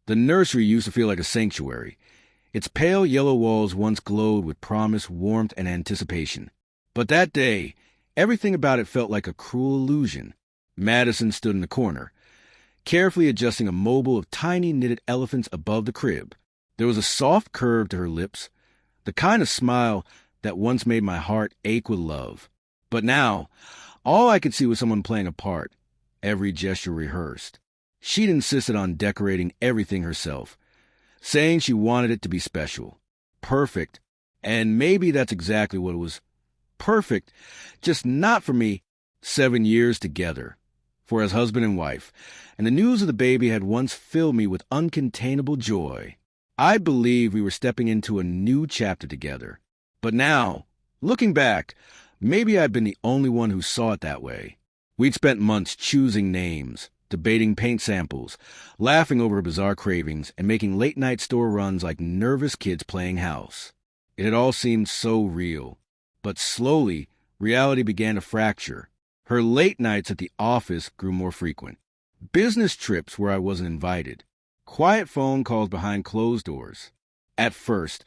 The nursery used to feel like a sanctuary. Its pale yellow walls once glowed with promise, warmth, and anticipation. But that day, everything about it felt like a cruel illusion. Madison stood in the corner, carefully adjusting a mobile of tiny knitted elephants above the crib. There was a soft curve to her lips, the kind of smile that once made my heart ache with love. But now, all I could see was someone playing a part, every gesture rehearsed. She'd insisted on decorating everything herself, saying she wanted it to be special, perfect, and maybe that's exactly what it was. Perfect, just not for me. 7 years together, for as husband and wife, and the news of the baby had once filled me with uncontainable joy. I believed we were stepping into a new chapter together. But now, looking back, maybe I'd been the only one who saw it that way. We'd spent months choosing names, debating paint samples, laughing over bizarre cravings, and making late-night store runs like nervous kids playing house. It had all seemed so real. But slowly, reality began to fracture. Her late nights at the office grew more frequent. Business trips where I wasn't invited. Quiet phone calls behind closed doors. At first,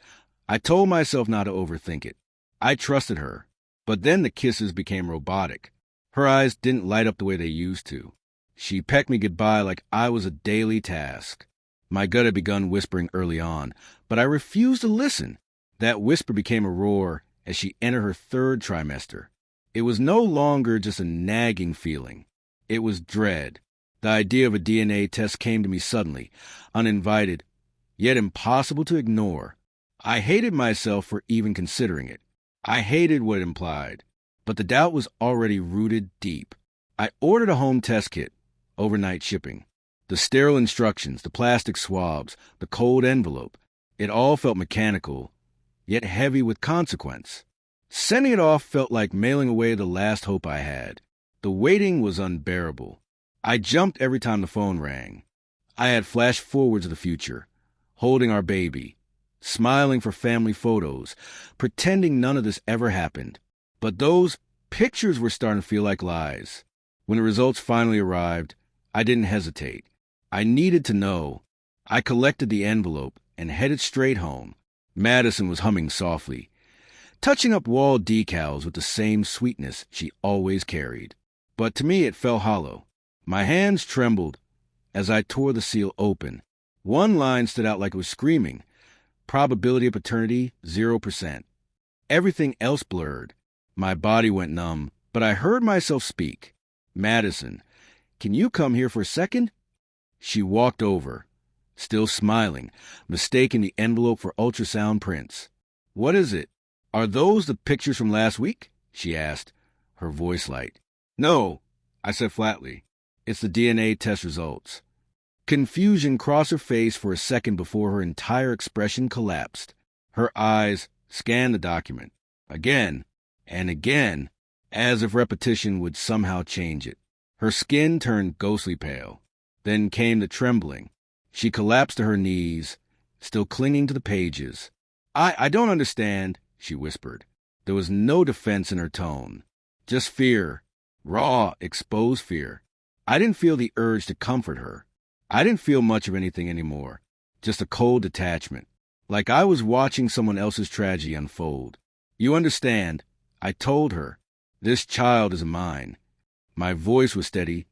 I told myself not to overthink it. I trusted her. But then the kisses became robotic. Her eyes didn't light up the way they used to. She pecked me goodbye like I was a daily task. My gut had begun whispering early on, but I refused to listen. That whisper became a roar as she entered her 3rd trimester. It was no longer just a nagging feeling. It was dread. The idea of a DNA test came to me suddenly, uninvited, yet impossible to ignore. I hated myself for even considering it. I hated what it implied, but the doubt was already rooted deep. I ordered a home test kit, overnight shipping. The sterile instructions, the plastic swabs, the cold envelope, it all felt mechanical, yet heavy with consequence. Sending it off felt like mailing away the last hope I had. The waiting was unbearable. I jumped every time the phone rang. I had flash forwards of the future, holding our baby, smiling for family photos, pretending none of this ever happened. But those pictures were starting to feel like lies. When the results finally arrived, I didn't hesitate. I needed to know. I collected the envelope and headed straight home. Madison was humming softly, touching up wall decals with the same sweetness she always carried. But to me it fell hollow. My hands trembled as I tore the seal open. One line stood out like it was screaming. Probability of paternity, 0%. Everything else blurred. My body went numb, but I heard myself speak. Madison, can you come here for a second? She walked over, still smiling, mistaking the envelope for ultrasound prints. What is it? Are those the pictures from last week? She asked, her voice light. No, I said flatly. It's the DNA test results. Confusion crossed her face for a second before her entire expression collapsed. Her eyes scanned the document, again and again, as if repetition would somehow change it. Her skin turned ghostly pale. Then came the trembling. She collapsed to her knees, still clinging to the pages. I don't understand, she whispered. There was no defense in her tone, just fear, raw, exposed fear. I didn't feel the urge to comfort her. I didn't feel much of anything anymore, just a cold detachment, like I was watching someone else's tragedy unfold. You understand, I told her. This child is mine. My voice was steady,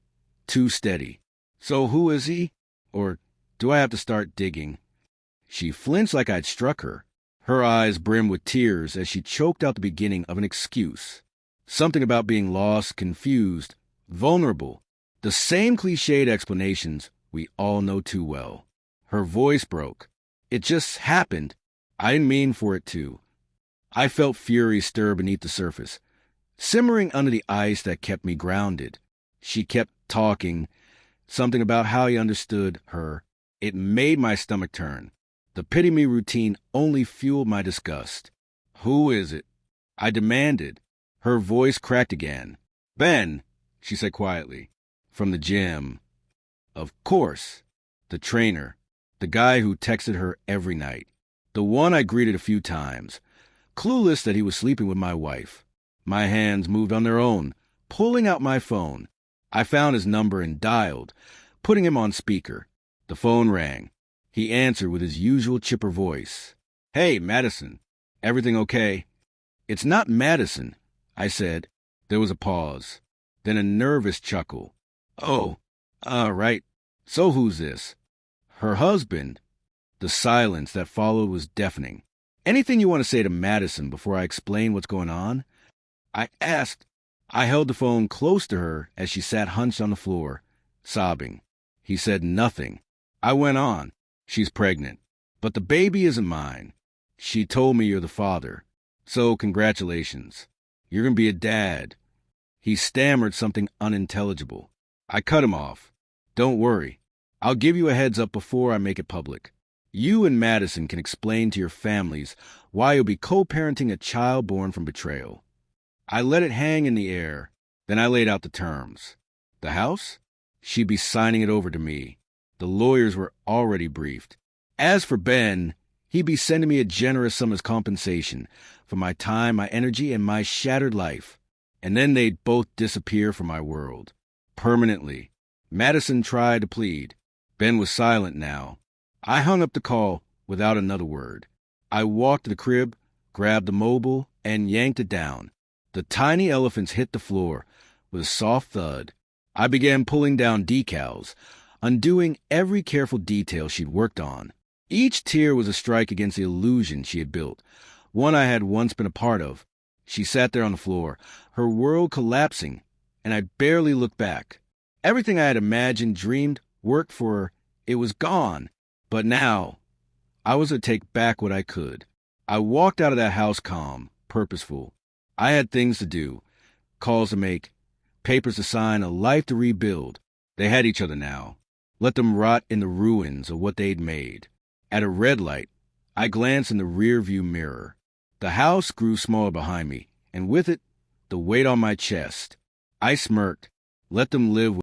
too steady. So who is he? Or do I have to start digging? She flinched like I'd struck her. Her eyes brimmed with tears as she choked out the beginning of an excuse. Something about being lost, confused, vulnerable. The same cliched explanations we all know too well. Her voice broke. It just happened. I didn't mean for it to. I felt fury stir beneath the surface, simmering under the ice that kept me grounded. She kept talking, something about how he understood her. It made my stomach turn. The pity me routine only fueled my disgust. Who is it? I demanded. Her voice cracked again. Ben, she said quietly. From the gym. Of course. The trainer. The guy who texted her every night. The one I greeted a few times. Clueless that he was sleeping with my wife. My hands moved on their own, pulling out my phone. I found his number and dialed, putting him on speaker. The phone rang. He answered with his usual chipper voice. "Hey, Madison. Everything okay?" "It's not Madison," I said. There was a pause, then a nervous chuckle. "Oh, right. So who's this?" "Her husband." The silence that followed was deafening. "Anything you want to say to Madison before I explain what's going on?" I asked. I held the phone close to her as she sat hunched on the floor, sobbing. He said nothing. I went on. "She's pregnant. But the baby isn't mine. She told me you're the father. So congratulations. You're going to be a dad." He stammered something unintelligible. I cut him off. "Don't worry. I'll give you a heads up before I make it public. You and Madison can explain to your families why you'll be co-parenting a child born from betrayal." I let it hang in the air. Then I laid out the terms. The house? She'd be signing it over to me. The lawyers were already briefed. As for Ben, he'd be sending me a generous sum as compensation for my time, my energy, and my shattered life. And then they'd both disappear from my world. Permanently. Madison tried to plead. Ben was silent now. I hung up the call without another word. I walked to the crib, grabbed the mobile, and yanked it down. The tiny elephants hit the floor with a soft thud. I began pulling down decals, undoing every careful detail she'd worked on. Each tear was a strike against the illusion she had built, one I had once been a part of. She sat there on the floor, her world collapsing, and I barely looked back. Everything I had imagined, dreamed, worked for her, it was gone. But now, I was to take back what I could. I walked out of that house calm, purposeful. I had things to do, calls to make, papers to sign, a life to rebuild. They had each other now. Let them rot in the ruins of what they'd made. At a red light, I glanced in the rearview mirror. The house grew smaller behind me, and with it, the weight on my chest. I smirked. Let them live